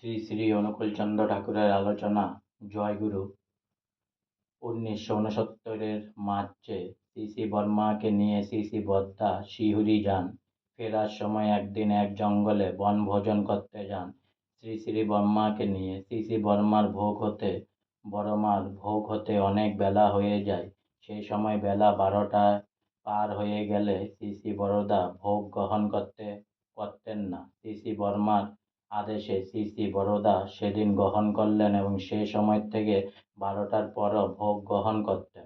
শ্রী শ্রী অনুকূলচন্দ্র ঠাকুরের আলোচনা জয়গুরু। 1969-এর মার্চে শ্রী বর্মাকে নিয়ে শ্রী বদ্দা শিহুরি যান। ফেরার সময় একদিন এক জঙ্গলে বনভোজন করতে যান। শ্রী বর্মাকে নিয়ে বড়মার ভোগ হতে অনেক বেলা হয়ে যায়। সেই সময় বেলা 12টা পার হয়ে গেলে শ্রী বরদা ভোগ গ্রহণ করতেন না। শ্রী বর্মার আদেশে শ্রী বরদা সেদিন গ্রহণ করলেন এবং সে সময় থেকে 12টার পরও ভোগ গ্রহণ করতেন।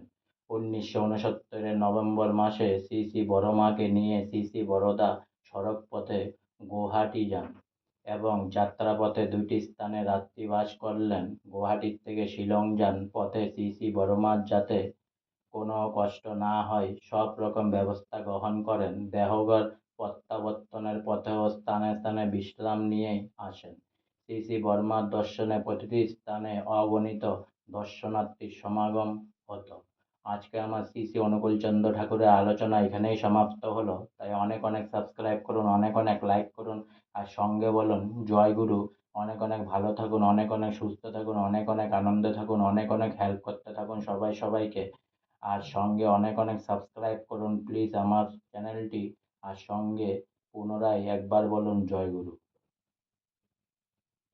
1969-এর নভেম্বর মাসে শ্রী বড়মাকে নিয়ে শ্রী বরদা সড়ক পথে গৌহাটি যান এবং যাত্রাপথে 2টি স্থানে রাত্রিবাস করলেন। গৌহাটি থেকে শিলং যান পথে শ্রী বড়মার যাতে কোনো কষ্ট না হয় সব রকম ব্যবস্থা গ্রহণ করেন। দেহঘর প্রত্যাবর্তনের পথেও স্থানে স্থানে বিশ্রাম নিয়ে আসেন। শ্রী বর্মার দর্শনে প্রতিটি স্থানে অগণিত দর্শনার্থীর সমাগম হতো। আজকে আমার শ্রী অনুকূলচন্দ্র ঠাকুরের আলোচনা এখানেই সমাপ্ত হলো। তাই অনেক অনেক সাবস্ক্রাইব করুন, অনেক অনেক লাইক করুন, আর সঙ্গে বলুন জয় গুরু। অনেক অনেক ভালো থাকুন, অনেক অনেক সুস্থ থাকুন, অনেক অনেক আনন্দে থাকুন, অনেক অনেক হেল্প করতে থাকুন সবাইকে। আর সঙ্গে অনেক অনেক সাবস্ক্রাইব করুন প্লিজ আমার চ্যানেলটি। আর সঙ্গে পুনরায় একবার বলুন জয় গুরু।